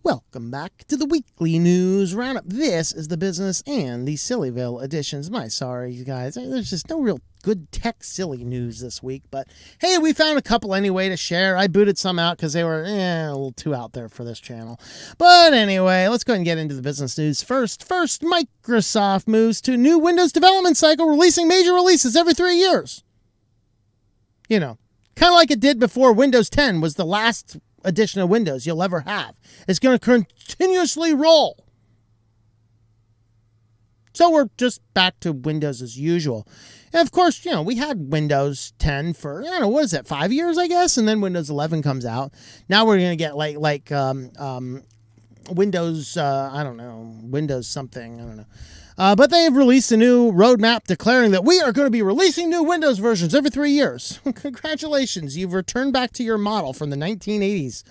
Welcome back to the weekly news roundup. This is the business and the Sillyville editions. My sorry, you guys. There's just no real good tech silly news this week, but hey, we found a couple anyway to share. I booted some out because they were a little too out there for this channel. But anyway, let's go ahead and get into the business news first. First, Microsoft moves to new Windows development cycle, releasing major releases every 3 years. You know, kind of like it did before Windows 10 was the last edition of Windows you'll ever have. It's going to continuously roll. So we're just back to Windows as usual. And of course, you know, we had Windows 10 for, 5 years, I guess? And then Windows 11 comes out. Now we're going to get like Windows, Windows something, I don't know. But they've released a new roadmap declaring that we are going to be releasing new Windows versions every 3 years. Congratulations, you've returned back to your model from the 1980s.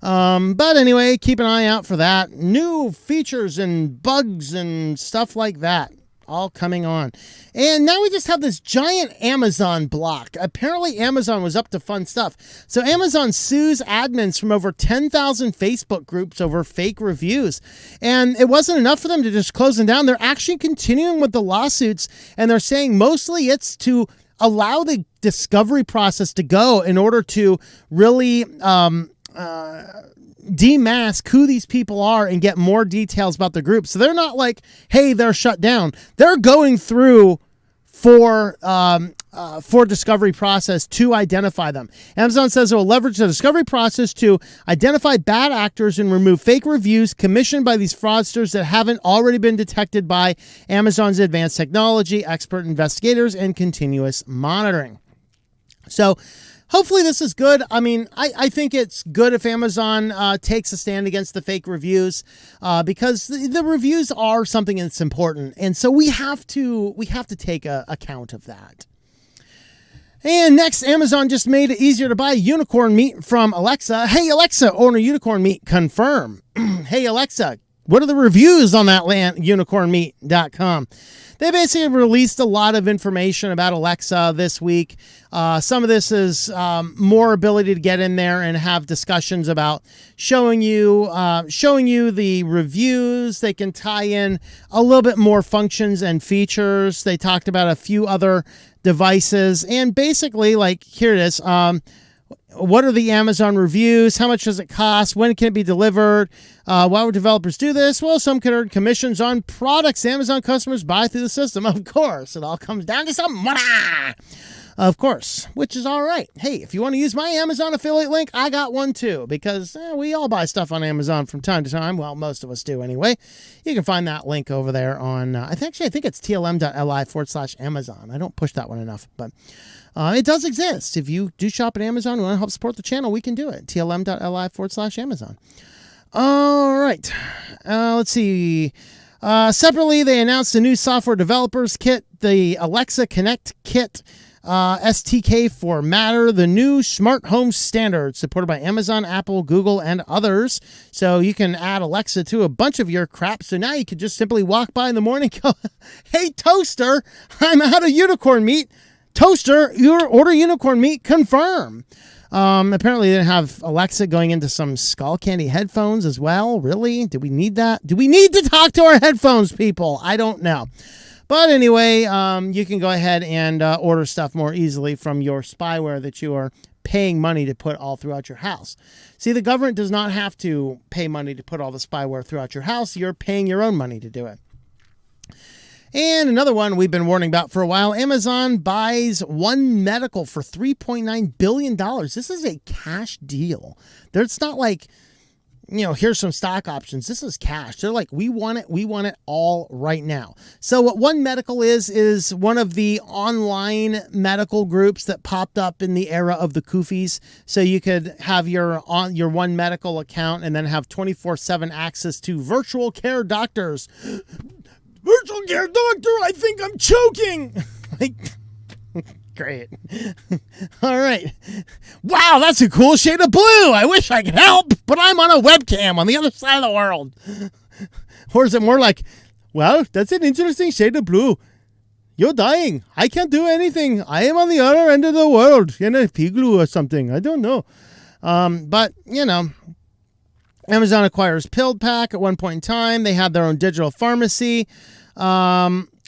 But anyway, keep an eye out for that. New features and bugs and stuff like that all coming on. And now we just have this giant Amazon block. Apparently Amazon was up to fun stuff. So Amazon sues admins from over 10,000 Facebook groups over fake reviews. And it wasn't enough for them to just close them down. They're actually continuing with the lawsuits, and they're saying mostly it's to allow the discovery process to go in order to really demask who these people are and get more details about the group. So they're not like, hey, they're shut down. They're going through for discovery process to identify them. Amazon says it will leverage the discovery process to identify bad actors and remove fake reviews commissioned by these fraudsters that haven't already been detected by Amazon's advanced technology, expert investigators, and continuous monitoring. So hopefully this is good. I mean, I think it's good if Amazon takes a stand against the fake reviews because the reviews are something that's important. And so we have to take account of that. And next, Amazon just made it easier to buy unicorn meat from Alexa. Hey, Alexa, order unicorn meat, confirm. Hey, Alexa, what are the reviews on that unicornmeat.com? They basically released a lot of information about Alexa this week. Some of this is more ability to get in there and have discussions about showing you the reviews. They can tie in a little bit more functions and features. They talked about a few other devices, and basically, like, here it is. What are the Amazon reviews? How much does it cost? When can it be delivered? Why would developers do this? Well, some can earn commissions on products Amazon customers buy through the system. Of course, it all comes down to some money. Of course, which is all right. Hey, if you want to use my Amazon affiliate link, I got one too, because we all buy stuff on Amazon from time to time. Well, most of us do anyway. You can find that link over there on, I think it's tlm.li/Amazon. I don't push that one enough, but it does exist. If you do shop at Amazon and want to help support the channel, we can do it. tlm.li/Amazon. All right. Let's see. Separately, they announced a new software developers kit, the Alexa Connect Kit, STK for Matter, the new smart home standard supported by Amazon, Apple, Google, and others. So you can add Alexa to a bunch of your crap. So now you can just simply walk by in the morning and go, hey, toaster, I'm out of unicorn meat. Toaster, your order unicorn meat, confirm. Apparently they didn't have Alexa going into some skull candy headphones as well. Really? Do we need that? Do we need to talk to our headphones, people? I don't know. But anyway, you can go ahead and order stuff more easily from your spyware that you are paying money to put all throughout your house. See, the government does not have to pay money to put all the spyware throughout your house. You're paying your own money to do it. And another one we've been warning about for a while, Amazon buys One Medical for $3.9 billion. This is a cash deal. It's not like, here's some stock options. This is cash. They're like, we want it all right now. So what One Medical is one of the online medical groups that popped up in the era of the Koofies. So you could have your One Medical account and then have 24/7 access to virtual care doctors. Virtual care doctor, I think I'm choking. Great. All right. Wow, that's a cool shade of blue. I wish I could help, but I'm on a webcam on the other side of the world. Or is it more like, well, that's an interesting shade of blue. You're dying. I can't do anything. I am on the other end of the world in a igloo or something. I don't know. But, Amazon acquires PillPack at one point in time. They had their own digital pharmacy.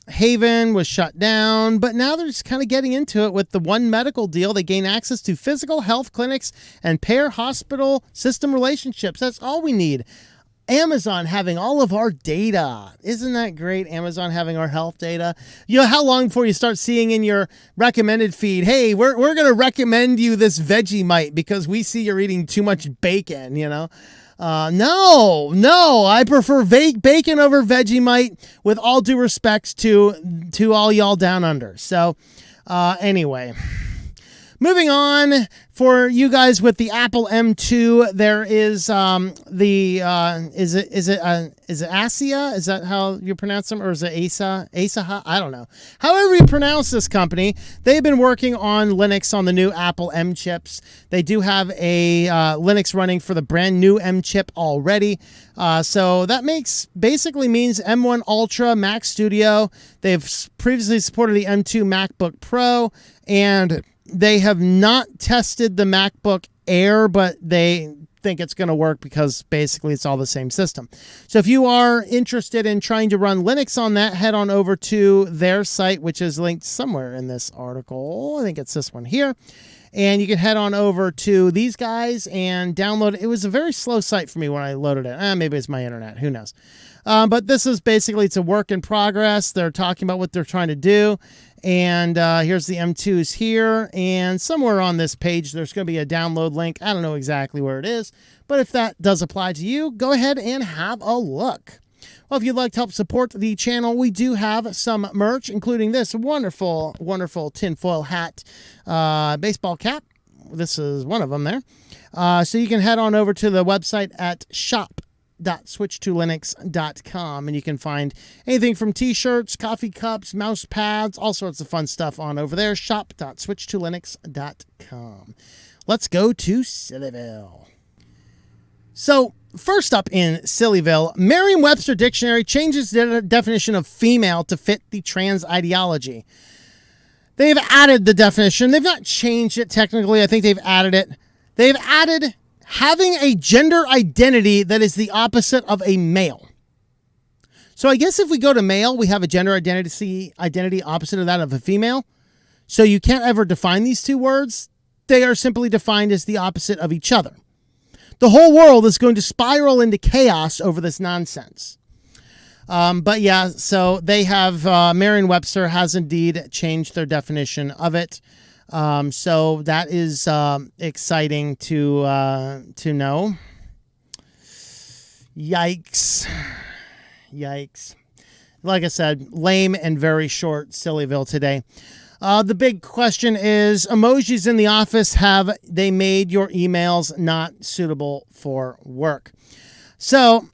Haven was shut down, but now they're just kind of getting into it with the One Medical deal. They gain access to physical health clinics and payer hospital system relationships. That's all we need. Amazon having all of our data. Isn't that great? Amazon having our health data. You know, how long before you start seeing in your recommended feed, hey, we're going to recommend you this Vegemite because we see you're eating too much bacon, you know? No, I prefer bacon over Vegemite, with all due respects to all y'all down under. So, anyway, moving on for you guys with the Apple M2, there is is it ASIA? Is that how you pronounce them, or is it ASA? I don't know. However you pronounce this company, they've been working on Linux on the new Apple M chips. They do have a Linux running for the brand new M chip already. So that basically means M1 Ultra, Mac Studio. They've previously supported the M2 MacBook Pro, and they have not tested the MacBook Air, but they think it's going to work because basically it's all the same system. So if you are interested in trying to run Linux on that, head on over to their site, which is linked somewhere in this article. I think it's this one here. And you can head on over to these guys and download it. It was a very slow site for me when I loaded it. Maybe it's my internet. Who knows? But this is basically, it's a work in progress. They're talking about what they're trying to do. And here's the M2s here. And somewhere on this page, there's going to be a download link. I don't know exactly where it is. But if that does apply to you, go ahead and have a look. Well, if you'd like to help support the channel, we do have some merch, including this wonderful, wonderful tinfoil hat, baseball cap. This is one of them there. So you can head on over to the website at shop.switchedtolinux.com, and you can find anything from t-shirts, coffee cups, mouse pads, all sorts of fun stuff on over there. Shop.switchedtolinux.com. Let's go to Sillyville. So, first up in Sillyville, Merriam-Webster Dictionary changes the definition of female to fit the trans ideology. They've added the definition. They've not changed it technically. I think they've added it. They've added having a gender identity that is the opposite of a male. So I guess if we go to male, we have a gender identity opposite of that of a female. So you can't ever define these two words. They are simply defined as the opposite of each other. The whole world is going to spiral into chaos over this nonsense. But yeah, so they have, Merriam-Webster has indeed changed their definition of it. So that is exciting to know. Yikes. Like I said, lame and very short Sillyville today. The big question is, emojis in the office, have they made your emails not suitable for work? So,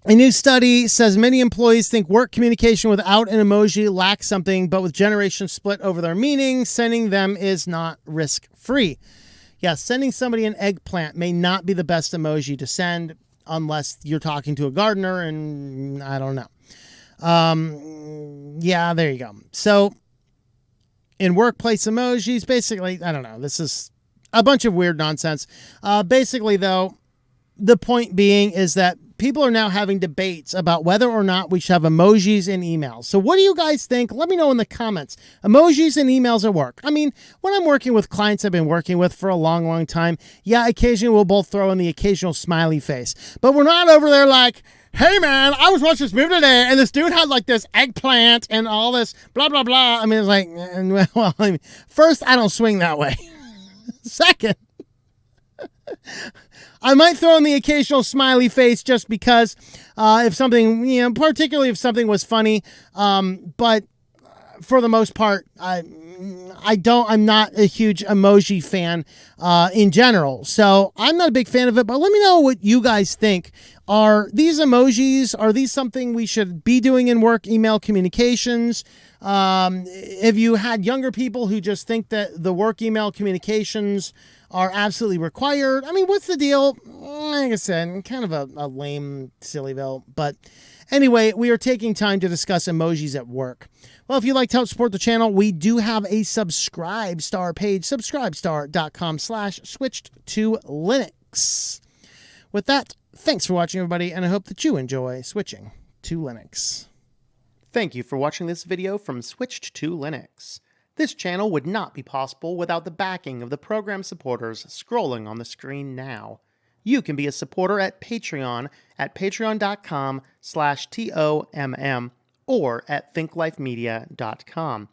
a new study says many employees think work communication without an emoji lacks something, but with generations split over their meaning, sending them is not risk-free. Yes, sending somebody an eggplant may not be the best emoji to send unless you're talking to a gardener, and I don't know. Yeah, there you go. So, in workplace emojis, basically, I don't know. This is a bunch of weird nonsense. Basically, though, the point being is that people are now having debates about whether or not we should have emojis in emails. So what do you guys think? Let me know in the comments. Emojis in emails at work. I mean, when I'm working with clients I've been working with for a long, long time, yeah, occasionally we'll both throw in the occasional smiley face. But we're not over there like, hey man, I was watching this movie today and this dude had like this eggplant and all this blah, blah, blah. I mean, it's like, well, I mean, first, I don't swing that way. Second, I might throw in the occasional smiley face just because if something, particularly if something was funny. But for the most part, I'm not a huge emoji fan in general. So I'm not a big fan of it, but let me know what you guys think. Are these emojis, are these something we should be doing in work email communications? Have you had younger people who just think that the work email communications are absolutely required? I mean, what's the deal? Like I said, kind of a lame Sillyville. But anyway, we are taking time to discuss emojis at work. Well, if you'd like to help support the channel, we do have a Subscribe Star page, subscribestar.com/switchedtolinux. With that, Thanks for watching, everybody, and I hope that you enjoy switching to Linux. Thank you for watching this video from Switched to Linux. This channel would not be possible without the backing of the program supporters scrolling on the screen now. You can be a supporter at Patreon at patreon.com/TOMM or at thinklifemedia.com.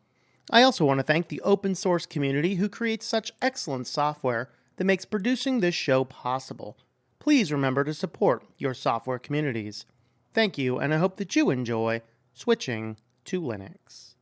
I also want to thank the open source community who creates such excellent software that makes producing this show possible. Please remember to support your software communities. Thank you, and I hope that you enjoy switching to Linux.